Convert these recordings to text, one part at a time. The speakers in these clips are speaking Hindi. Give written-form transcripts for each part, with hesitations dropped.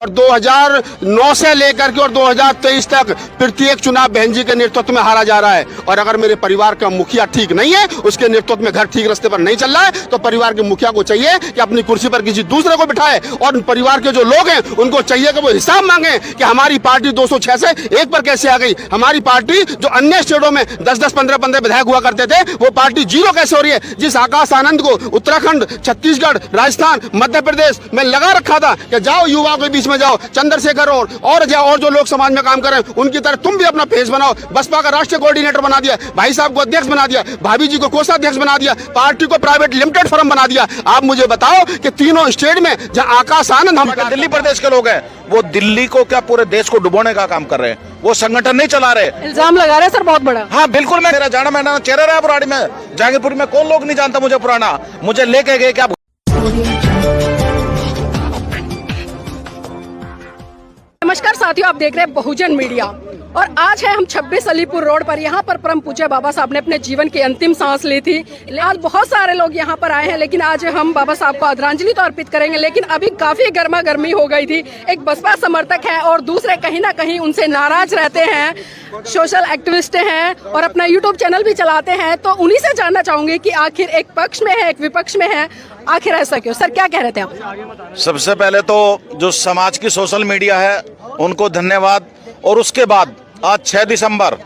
और 2009 से लेकर के और 2023 तक प्रत्येक चुनाव बहन जी के नेतृत्व में हारा जा रहा है। और अगर मेरे परिवार का मुखिया ठीक नहीं है, उसके नेतृत्व में घर ठीक रास्ते पर नहीं चल रहा है, तो परिवार के मुखिया को चाहिए कि अपनी कुर्सी पर किसी दूसरे को बिठाए। और परिवार के जो लोग हैं उनको चाहिए कि वो हिसाब मांगे कि हमारी पार्टी 206 से 1 पर कैसे आ गई। हमारी पार्टी जो अन्य स्टेटों में 10-10, 15-15 विधायक हुआ करते थे, वो पार्टी 0 कैसे हो रही है। जिस आकाश आनंद को उत्तराखंड, छत्तीसगढ़, राजस्थान, मध्य प्रदेश में लगा रखा था कि जाओ युवाओं के बीच में जाओ, चंद्रशेखर और जो लोग समाज में काम कर रहे हैं उनकी तरह तुम भी अपना फेस बनाओ। बसपा का राष्ट्रीय कोऑर्डिनेटर बना दिया, भाई साहब को अध्यक्ष बना दिया, भाभी जी को कोषाध्यक्ष बना दिया, पार्टी को प्राइवेट लिमिटेड फर्म बना दिया। आप मुझे बताओ कि तीनों स्टेट में जहां आकाश आनंद हम दिल्ली प्रदेश के लोग हैं, वो दिल्ली को क्या पूरे देश को डुबोने का काम कर रहे हैं, वो संगठन नहीं चला रहे। इल्जाम लगा रहे हैं सर बहुत बड़ा। हाँ बिल्कुल, मेरा जाना मैंने चेहरा रहा पुरानी में, जहांगीरपुर में कौन लोग नहीं जानता मुझे पुराना, मुझे लेके गए क्या। नमस्कार साथियों, आप देख रहे हैं बहुजन मीडिया और आज है हम 26 अलीपुर रोड पर। यहाँ पर परम पूज्य बाबा साहब ने अपने जीवन की अंतिम सांस ली थी। आज बहुत सारे लोग यहाँ पर आए हैं, लेकिन आज हम बाबा साहब को आदरांजलि तो अर्पित करेंगे। लेकिन अभी काफी गर्मा गर्मी हो गई थी। एक बसपा समर्थक है और दूसरे कहीं ना कहीं उनसे नाराज रहते हैं, सोशल एक्टिविस्ट हैं और अपना यूट्यूब चैनल भी चलाते हैं। तो उन्हीं से जानना चाहूंगी कि आखिर एक पक्ष में है, एक विपक्ष में है, आखिर ऐसा क्यों? सर क्या कह रहे थे आप? सबसे पहले तो जो समाज की सोशल मीडिया है उनको धन्यवाद। और उसके बाद आज 6 दिसंबर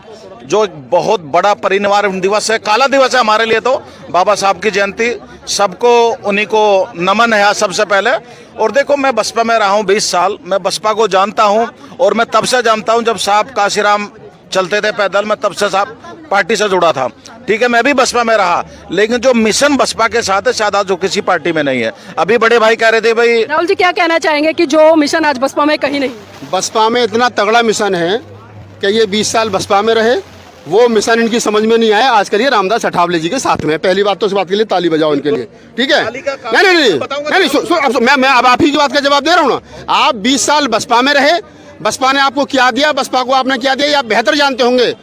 जो एक बहुत बड़ा परिनिर्वाण दिवस है, काला दिवस है हमारे लिए, तो बाबा साहब की जयंती, सबको उन्हीं को नमन है सबसे पहले। और देखो, मैं बसपा में रहा हूँ 20 साल, मैं बसपा को जानता हूँ और मैं तब से जानता हूँ जब साहब काशीराम चलते थे पैदल, मैं तब से साहब पार्टी से जुड़ा था। ठीक है, मैं भी बसपा में रहा, लेकिन जो मिशन बसपा के साथ है शायद आज जो किसी पार्टी में नहीं है। अभी बड़े भाई कह रहे थे भाई। राहुल जी क्या कहना चाहेंगे कि जो मिशन आज बसपा में कहीं नहीं? बसपा में इतना तगड़ा मिशन है कि ये 20 साल बसपा में रहे, वो मिशन इनकी समझ में नहीं आया। आज करिए रामदास अठावले जी के साथ में। पहली बात तो इस बात के लिए ताली बजाओ इनके लिए, ठीक है? नहीं, मैं अब आप ही की बात का जवाब दे रहा हूँ ना। आप 20 साल बसपा में रहे, बसपा ने आपको क्या दिया, बसपा को आपने क्या दिया, आप बेहतर जानते होंगे।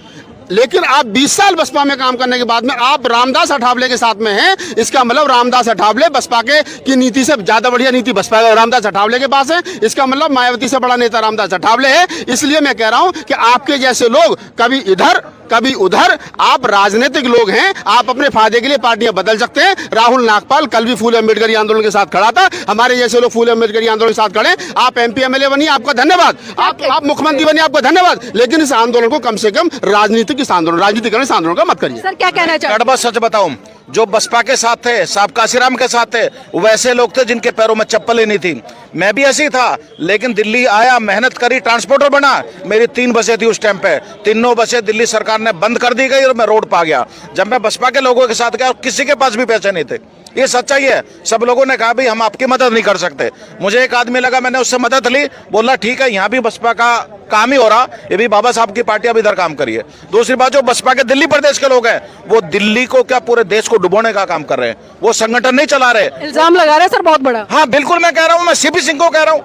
लेकिन आप 20 साल बसपा में काम करने के बाद में आप रामदास अठावले के साथ में हैं, इसका मतलब रामदास अठावले बसपा की नीति से ज्यादा बढ़िया नीति बसपा रामदास अठावले के पास है। इसका मतलब मायावती से बड़ा नेता रामदास अठावले है। इसलिए मैं कह रहा हूं कि आपके जैसे लोग कभी इधर कभी उधर, आप राजनीतिक लोग हैं, आप अपने फायदे के लिए पार्टियां बदल सकते हैं। राहुल नागपाल कल भी फूले अम्बेडकरी आंदोलन के साथ खड़ा था, हमारे जैसे लोग फूले अम्बेडकरी आंदोलन के साथ खड़े। आप MP MLA बनिए, आपका धन्यवाद, आप मुख्यमंत्री बनिए, आपका धन्यवाद, लेकिन इस आंदोलन को कम से कम राजनीतिकरण इस आंदोलन का मत करिए। सर क्या कहना चाहिए? सच बताऊं, जो बसपा के साथ थे, साहब काशीराम के साथ थे, वैसे लोग थे जिनके पैरों में चप्पल ही नहीं थी। मैं भी ऐसी था, लेकिन दिल्ली आया, मेहनत करी, ट्रांसपोर्टर बना। मेरी 3 बसें थी उस टाइम पे, तीनों बसें दिल्ली सरकार ने बंद कर दी गई और मैं रोड पर आ गया। जब मैं बसपा के लोगों के साथ गया, किसी के पास भी पैसे नहीं थे। ये सच्चाई है। सब लोगों ने कहा भाई हम आपकी मदद नहीं कर सकते। मुझे एक आदमी लगा, मैंने उससे मदद ली, बोला ठीक है, यहाँ भी बसपा का काम ही हो रहा, ये भी बाबा साहब की पार्टी, अब इधर काम करिए। दूसरी बात, जो बसपा के दिल्ली प्रदेश के लोग हैं, वो दिल्ली को क्या पूरे देश को डुबोने का काम कर रहे हैं, वो संगठन नहीं चला रहे। इल्जाम लगा रहे हैं सर बहुत बड़ा। हाँ बिल्कुल, मैं कह रहा हूँ, मैं CP सिंह को कह रहा हूँ,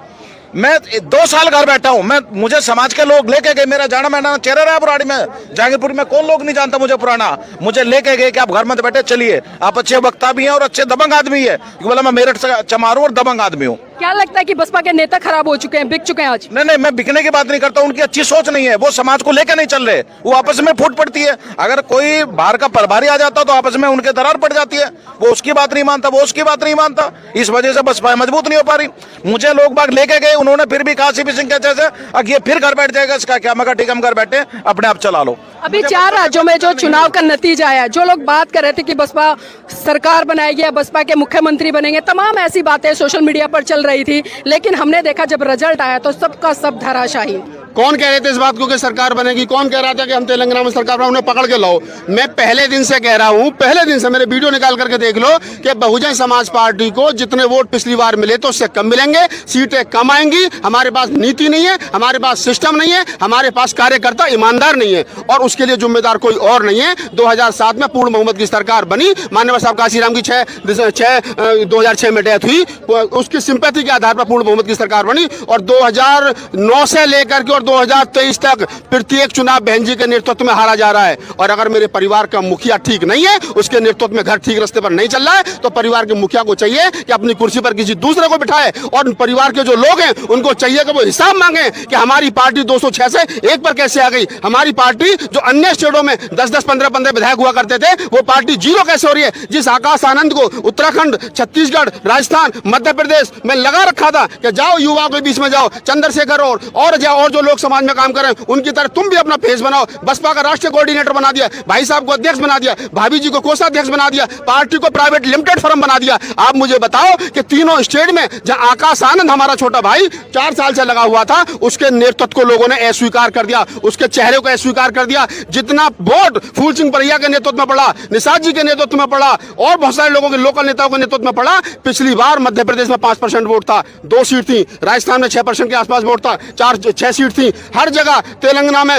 मैं 2 साल घर बैठा हूँ, मुझे समाज के लोग लेके गए, मेरा जाना मैंने चेहरा रहा पुरानी में, जहांगीरपुर में कौन लोग नहीं जानता मुझे पुराना, मुझे लेके गए कि आप घर में बैठे, चलिए, आप अच्छे वक्ता भी हैं और अच्छे दबंग आदमी है। बोला मैं मेरठ से चमारू और दबंग आदमी हूँ। क्या लगता है कि बसपा के नेता खराब हो चुके हैं, बिक चुके हैं आज? नहीं, मैं बिकने की बात नहीं करता, उनकी अच्छी सोच नहीं है, वो समाज को लेकर नहीं चल रहे, वो आपस में फूट पड़ती है। अगर कोई बाहर का प्रभारी आ जाता तो आपस में उनके दरार पड़ जाती है, वो उसकी बात नहीं मानता, वो उसकी बात नहीं मानता, इस वजह से बसपा मजबूत नहीं हो पा रही। मुझे लोग बाग लेके गए, उन्होंने फिर भी कहा CP सिंह के जैसे अब ये फिर घर बैठ जाएगा, इसका क्या? मगर ठीक, हम घर बैठे, अपने आप चला लो। अभी 4 राज्यों में जो चुनाव का नतीजा आया, जो लोग बात कर रहे थे कि बसपा सरकार बनाएगी या बसपा के मुख्यमंत्री बनेंगे, तमाम ऐसी बातें सोशल मीडिया पर चल रही थी, लेकिन हमने देखा जब रिजल्ट आया तो सबका सब धराशायी। कौन कह रहे थे इस बात को कि सरकार बनेगी? कौन कह रहा था कि हम तेलंगाना में सरकार बनाओ? उन्हें पकड़ के लाओ। मैं पहले दिन से कह रहा हूं, पहले दिन से, मेरे वीडियो निकाल करके देख लो कि बहुजन समाज पार्टी को जितने वोट पिछली बार मिले तो उससे कम मिलेंगे, सीटें कम आएंगी। हमारे पास नीति नहीं है, हमारे पास सिस्टम नहीं है, हमारे पास कार्यकर्ता ईमानदार नहीं है, और उसके लिए जिम्मेदार कोई और नहीं है। 2007 में पूर्ण बहुमत की सरकार बनी, माननीय साहब काशीराम की 2006 में डेथ हुई, उसकी सिंपैथी के आधार पर पूर्ण बहुमत की सरकार बनी। और 2009 से लेकर के और 2023 तक प्रत्येक चुनाव बहन जी के नेतृत्व में हारा जा रहा है। और अगर मेरे परिवार का मुखिया ठीक नहीं है, उसके नेतृत्व में घर ठीक रास्ते पर नहीं चल रहा है, तो परिवार के मुखिया को चाहिए कि अपनी कुर्सी पर किसी दूसरे को बिठाए, और परिवार के जो लोग हैं उनको चाहिए कि वो हिसाब मांगे कि हमारी पार्टी 206 से 1 पर कैसे आ गई। हमारी पार्टी जो अन्य स्टेटों में 10-10, 15-15 विधायक हुआ करते थे, वो पार्टी 0 कैसे हो रही है। जिस आकाश आनंद को उत्तराखंड, छत्तीसगढ़, राजस्थान, मध्य प्रदेश में लगा रखा था कि जाओ युवाओं के बीच में जाओ, चंद्रशेखर और जो लोग समाज में काम कर रहे हैं उनकी तरह तुम भी अपना फेस बनाओ। बसपा का राष्ट्रीय कोऑर्डिनेटर बना दिया, भाई साहब को अध्यक्ष बना दिया, भाभी जी को कोषाध्यक्ष बना दिया, पार्टी को प्राइवेट लिमिटेड फर्म बना दिया। आप मुझे बताओ कि तीनों स्टेट में जहां आकाश आनंद हमारा छोटा भाई 4 साल से लगा हुआ था, उसके नेतृत्व को लोगों ने अस्वीकार कर दिया, उसके चेहरे को अस्वीकार कर दिया। जितना वोट फूल सिंह परैया के नेतृत्व में पड़ा, निषाद जी के नेतृत्व में पड़ा, और बहुत सारे लोगों के लोकल नेताओं के नेतृत्व में पड़ा। पिछली बार मध्य प्रदेश में 5% वोट था, 2 सीट थी, राजस्थान में 6% के आसपास वोट था, 6 सीट थी, हर जगह तेलंगाना में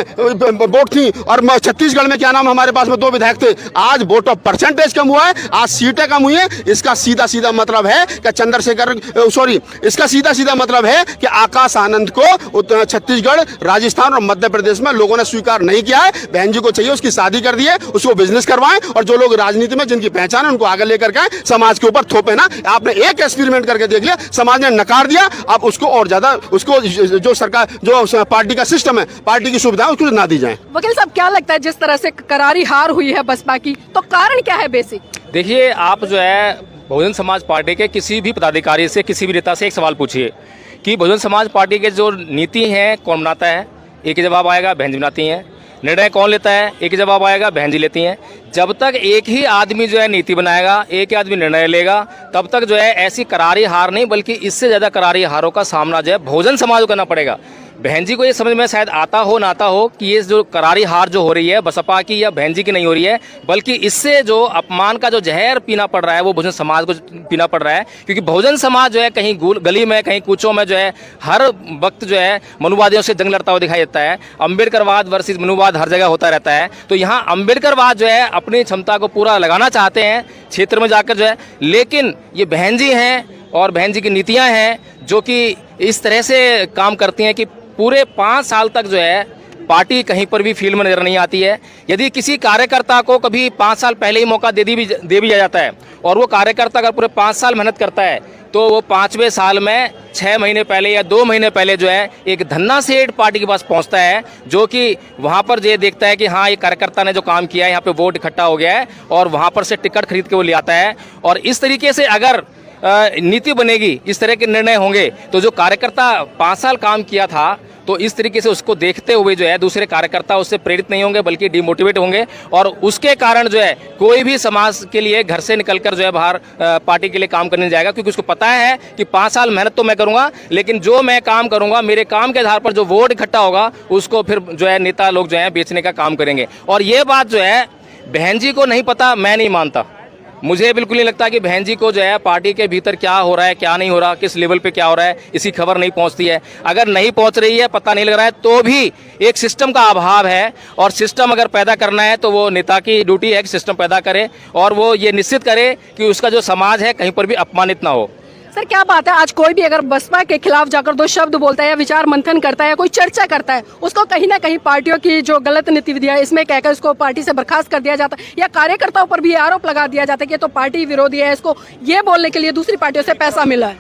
वोट थी, और छत्तीसगढ़ में क्या नाम हमारे पास में 2 विधायक थे। आज वोट ऑफ परसेंटेज कम हुआ है, आज सीटें कम हुई है। इसका सीधा सीधा मतलब है कि इसका सीधा सीधा मतलब है कि आकाश आनंद को छत्तीसगढ़, राजस्थान और मध्य प्रदेश में लोगों ने स्वीकार नहीं किया है। बहन जी को चाहिए उसकी शादी कर दिए, उसको बिजनेस करवाएं, और जो लोग राजनीति में जिनकी पहचान है उनको आगे लेकर के समाज के ऊपर थोपे ना। आपने एक एक्सपेरिमेंट करके देख लिया, समाज ने नकार दिया, आप उसको और ज्यादा उसको जो सरकार जो पार्टी का सिस्टम है, पार्टी की सुविधाएं उसको ना दी जाए। वकील साहब, क्या लगता है जिस तरह से करारी हार हुई है बसपा की, तो कारण क्या है बेसिक? देखिए, आप जो है बहुजन समाज पार्टी के किसी भी पदाधिकारी से, किसी भी नेता से एक सवाल पूछिए कि बहुजन समाज पार्टी के जो नीति हैं कौन बनाता है, एक ही जवाब आएगा, बहन जी बनाती हैं। निर्णय कौन लेता है, एक ही जवाब आएगा, बहन जी लेती हैं। जब तक एक ही आदमी जो है नीति बनाएगा, एक ही आदमी निर्णय लेगा, तब तक जो है ऐसी करारी हार नहीं, बल्कि इससे ज़्यादा करारी हारों का सामना जो है बहुजन समाज को करना पड़ेगा। बहन जी को ये समझ में शायद आता हो ना आता हो कि ये जो करारी हार जो हो रही है बसपा की या बहन जी की नहीं हो रही है, बल्कि इससे जो अपमान का जो जहर पीना पड़ रहा है वो बहुजन समाज को पीना पड़ रहा है। क्योंकि बहुजन समाज जो है कहीं गली में, कहीं कूचों में जो है हर वक्त जो है मनुवादियों से जंग लड़ता हुआ दिखाई देता है। अम्बेडकरवाद वर्सेस मनुवाद हर जगह होता रहता है। तो यहाँ अम्बेडकरवाद जो है अपनी क्षमता को पूरा लगाना चाहते हैं क्षेत्र में जाकर जो है, लेकिन ये बहन जी हैं और बहन जी की नीतियाँ हैं जो कि इस तरह से काम करती हैं कि पूरे 5 साल तक जो है पार्टी कहीं पर भी फील्ड में नजर नहीं आती है। यदि किसी कार्यकर्ता को कभी 5 साल पहले ही मौका दे भी जाता है, और वो कार्यकर्ता अगर पूरे 5 साल मेहनत करता है, तो वो 5वें साल में 6 महीने पहले या 2 महीने पहले जो है एक धन्ना सेठ पार्टी के पास पहुंचता है, जो कि वहां पर ये देखता है कि हाँ, ये कार्यकर्ता ने जो काम किया है, यहाँ पे वोट इकट्ठा हो गया है, और वहां पर से टिकट खरीद के वो ले आता है। और इस तरीके से अगर नीति बनेगी, इस तरह के निर्णय होंगे, तो जो कार्यकर्ता 5 साल काम किया था, तो इस तरीके से उसको देखते हुए जो है दूसरे कार्यकर्ता उससे प्रेरित नहीं होंगे, बल्कि डिमोटिवेट होंगे। और उसके कारण जो है कोई भी समाज के लिए घर से निकलकर जो है बाहर पार्टी के लिए काम करने जाएगा, क्योंकि उसको पता है कि 5 साल मेहनत तो मैं करूंगा, लेकिन जो मैं काम करूंगा, मेरे काम के आधार पर जो वोट इकट्ठा होगा, उसको फिर जो है नेता लोग जो है बेचने का काम करेंगे। और ये बात जो है बहन जी को नहीं पता, मैं नहीं मानता। मुझे बिल्कुल नहीं लगता कि बहन जी को जो है पार्टी के भीतर क्या हो रहा है, क्या नहीं हो रहा, किस लेवल पे क्या हो रहा है, इसकी खबर नहीं पहुंचती है। अगर नहीं पहुंच रही है, पता नहीं लग रहा है, तो भी एक सिस्टम का अभाव है। और सिस्टम अगर पैदा करना है तो वो नेता की ड्यूटी है कि सिस्टम पैदा करे, और वो ये निश्चित करे कि उसका जो समाज है कहीं पर भी अपमानित ना हो। सर, क्या बात है, आज कोई भी अगर बसपा के खिलाफ जाकर 2 शब्द बोलता है या विचार मंथन करता है या कोई चर्चा करता है, उसको कहीं ना कहीं पार्टियों की जो गलत गतिविधियां है इसमें कहकर उसको पार्टी से बर्खास्त कर दिया जाता है, या कार्यकर्ताओं पर भी आरोप लगा दिया जाता है कि ये तो पार्टी विरोधी है, इसको ये बोलने के लिए दूसरी पार्टियों से पैसा मिला है।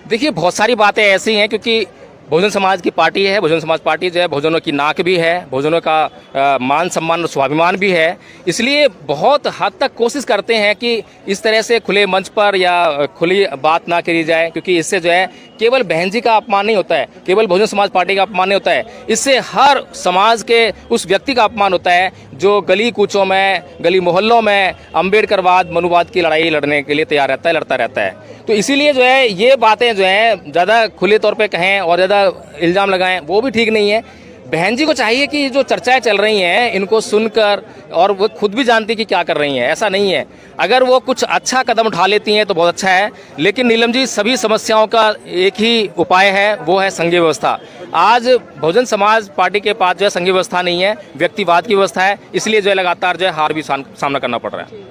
देखिए, बहुत सारी बातें ऐसी हैं, क्योंकि बहुजन समाज की पार्टी है, बहुजन समाज पार्टी जो है बहुजनों की नाक भी है, बहुजनों का मान सम्मान और स्वाभिमान भी है। इसलिए बहुत हद तक कोशिश करते हैं कि इस तरह से खुले मंच पर या खुली बात ना करी जाए, क्योंकि इससे जो है केवल बहन जी का अपमान नहीं होता है, केवल बहुजन समाज पार्टी का अपमान नहीं होता है, इससे हर समाज के उस व्यक्ति का अपमान होता है जो गली कूचों में, गली मोहल्लों में अम्बेडकरवाद, मनुवाद की लड़ाई लड़ने के लिए तैयार रहता है, लड़ता रहता है। तो इसीलिए जो है ये बातें जो हैं ज़्यादा खुले तौर पे कहें और ज़्यादा इल्ज़ाम लगाएं, वो भी ठीक नहीं है। बहन जी को चाहिए कि जो चर्चाएं चल रही हैं इनको सुनकर, और वो खुद भी जानती कि क्या कर रही हैं, ऐसा नहीं है। अगर वो कुछ अच्छा कदम उठा लेती हैं तो बहुत अच्छा है, लेकिन नीलम जी, सभी समस्याओं का एक ही उपाय है, वो है संघीय व्यवस्था। आज बहुजन समाज पार्टी के पास जो है संघीय व्यवस्था नहीं है, व्यक्तिवाद की व्यवस्था है, इसलिए जो है लगातार जो है हार भी सामना करना पड़ रहा है।